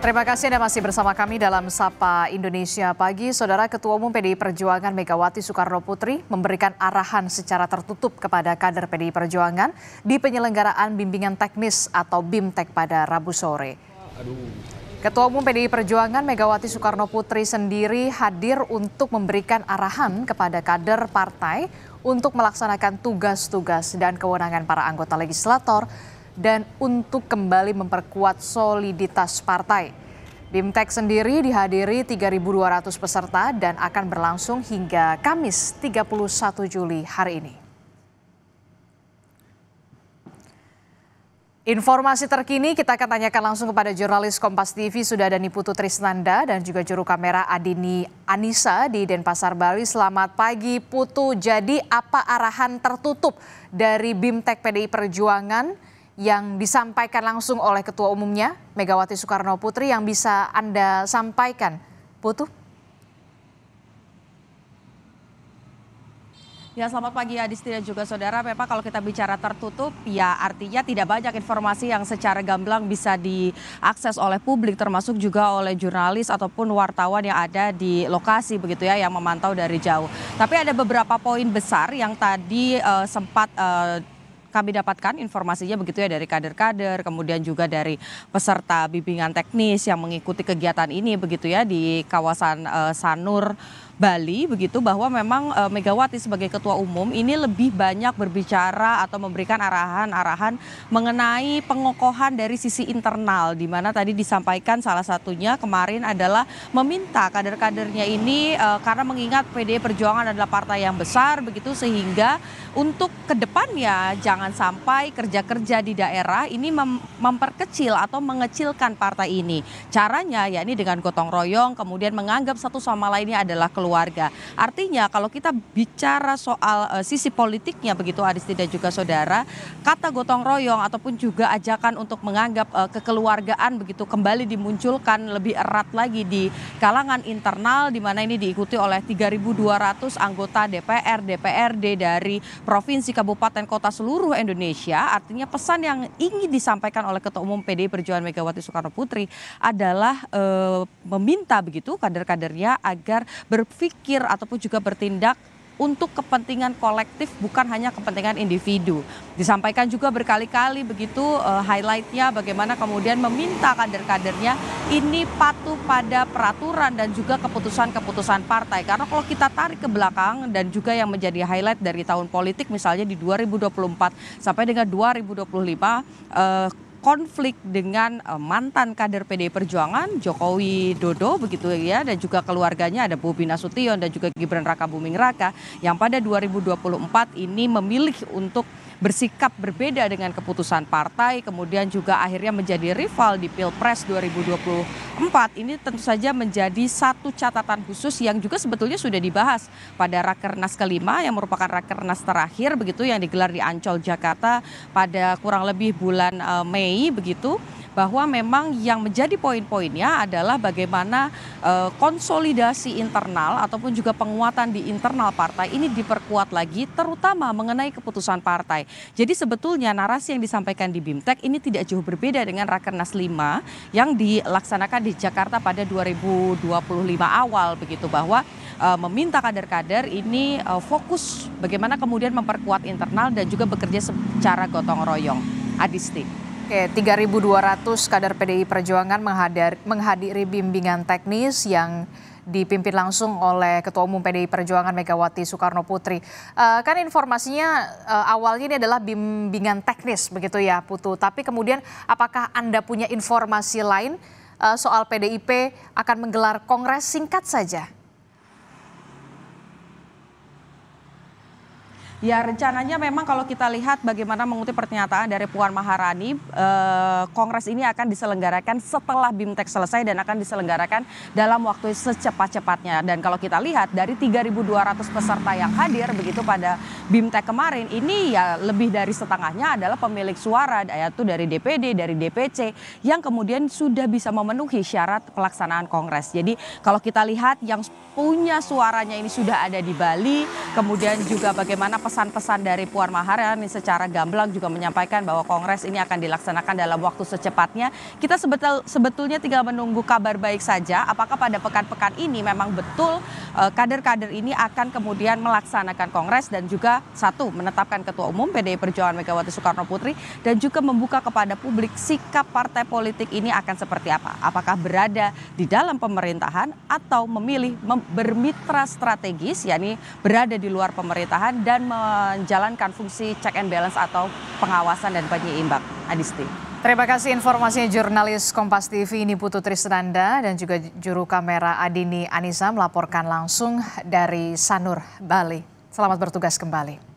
Terima kasih Anda masih bersama kami dalam Sapa Indonesia Pagi. Saudara Ketua Umum PDI Perjuangan Megawati Soekarno Putri memberikan arahan secara tertutup kepada kader PDI Perjuangan di penyelenggaraan bimbingan teknis atau BIMTEK pada Rabu sore. Ketua Umum PDI Perjuangan Megawati Soekarno Putri sendiri hadir untuk memberikan arahan kepada kader partai untuk melaksanakan tugas-tugas dan kewenangan para anggota legislator dan untuk kembali memperkuat soliditas partai. BIMTEK sendiri dihadiri 3.200 peserta dan akan berlangsung hingga Kamis 31 Juli hari ini. Informasi terkini kita akan tanyakan langsung kepada jurnalis Kompas TV sudah ada Niputu Trisnanda dan juga juru kamera Adini Anissa di Denpasar, Bali. Selamat pagi Putu, jadi apa arahan tertutup dari BIMTEK PDI Perjuangan yang disampaikan langsung oleh Ketua Umumnya Megawati Soekarno Putri yang bisa Anda sampaikan, Putu? Ya, selamat pagi Adisti dan juga saudara. Memang kalau kita bicara tertutup, ya artinya tidak banyak informasi yang secara gamblang bisa diakses oleh publik, termasuk juga oleh jurnalis ataupun wartawan yang ada di lokasi begitu ya, yang memantau dari jauh. Tapi ada beberapa poin besar yang tadi sempat kami dapatkan informasinya begitu ya dari kader-kader, kemudian juga dari peserta bimbingan teknis yang mengikuti kegiatan ini begitu ya di kawasan Sanur, Bali begitu, bahwa memang Megawati sebagai Ketua Umum ini lebih banyak berbicara atau memberikan arahan-arahan mengenai pengokohan dari sisi internal, di mana tadi disampaikan salah satunya kemarin adalah meminta kader-kadernya ini karena mengingat PDI Perjuangan adalah partai yang besar begitu, sehingga untuk kedepannya jangan sampai kerja-kerja di daerah ini memperkecil atau mengecilkan partai ini. Caranya ya ini dengan gotong royong, kemudian menganggap satu sama lainnya adalah keluarga. Artinya kalau kita bicara soal sisi politiknya begitu Adisti dan juga saudara, kata gotong royong ataupun juga ajakan untuk menganggap kekeluargaan begitu kembali dimunculkan lebih erat lagi di kalangan internal, di mana ini diikuti oleh 3.200 anggota DPR, DPRD dari provinsi, kabupaten, kota seluruh Indonesia. Artinya pesan yang ingin disampaikan oleh Ketua Umum PDI Perjuangan Megawati Soekarno Putri adalah meminta begitu kader-kadernya agar berpikir ataupun juga bertindak untuk kepentingan kolektif, bukan hanya kepentingan individu. Disampaikan juga berkali-kali begitu highlightnya bagaimana kemudian meminta kader-kadernya ini patuh pada peraturan dan juga keputusan-keputusan partai. Karena kalau kita tarik ke belakang dan juga yang menjadi highlight dari tahun politik misalnya di 2024 sampai dengan 2025, konflik dengan mantan kader PDI Perjuangan Jokowi Dodo begitu ya, dan juga keluarganya ada Bobi Nasution dan juga Gibran Rakabuming Raka yang pada 2024 ini memilih untuk bersikap berbeda dengan keputusan partai, kemudian juga akhirnya menjadi rival di Pilpres 2024. Ini tentu saja menjadi satu catatan khusus yang juga sebetulnya sudah dibahas pada Rakernas kelima yang merupakan Rakernas terakhir begitu yang digelar di Ancol, Jakarta pada kurang lebih bulan Mei begitu, bahwa memang yang menjadi poin-poinnya adalah bagaimana konsolidasi internal ataupun juga penguatan di internal partai ini diperkuat lagi, terutama mengenai keputusan partai. Jadi sebetulnya narasi yang disampaikan di BIMTEK ini tidak jauh berbeda dengan Rakernas 5 yang dilaksanakan di Jakarta pada 2025 awal begitu, bahwa meminta kader-kader ini fokus bagaimana kemudian memperkuat internal dan juga bekerja secara gotong royong. Adisti. Oke, 3.200 kader PDI Perjuangan menghadiri bimbingan teknis yang dipimpin langsung oleh Ketua Umum PDI Perjuangan Megawati Soekarno Putri. Kan informasinya awalnya ini adalah bimbingan teknis begitu ya Putu, tapi kemudian apakah Anda punya informasi lain soal PDIP akan menggelar kongres singkat saja? Ya, rencananya memang kalau kita lihat bagaimana mengutip pernyataan dari Puan Maharani, kongres ini akan diselenggarakan setelah BIMTEK selesai dan akan diselenggarakan dalam waktu secepat-cepatnya. Dan kalau kita lihat dari 3.200 peserta yang hadir begitu pada BIMTEK kemarin, ini ya lebih dari setengahnya adalah pemilik suara, yaitu dari DPD, dari DPC, yang kemudian sudah bisa memenuhi syarat pelaksanaan kongres. Jadi kalau kita lihat yang punya suaranya ini sudah ada di Bali, kemudian juga bagaimana pesan-pesan dari Puan Maharani secara gamblang juga menyampaikan bahwa Kongres ini akan dilaksanakan dalam waktu secepatnya. Kita sebetulnya tinggal menunggu kabar baik saja. Apakah pada pekan-pekan ini memang betul kader-kader ini akan kemudian melaksanakan Kongres dan juga satu menetapkan Ketua Umum PDI Perjuangan Megawati Soekarno Putri dan juga membuka kepada publik sikap partai politik ini akan seperti apa. Apakah berada di dalam pemerintahan atau memilih bermitra strategis, yakni berada di luar pemerintahan dan menjalankan fungsi check and balance atau pengawasan dan penyeimbang. Adisti. Terima kasih informasinya jurnalis Kompas TV ini Putu Trisnanda dan juga juru kamera Adini Anissa melaporkan langsung dari Sanur, Bali. Selamat bertugas kembali.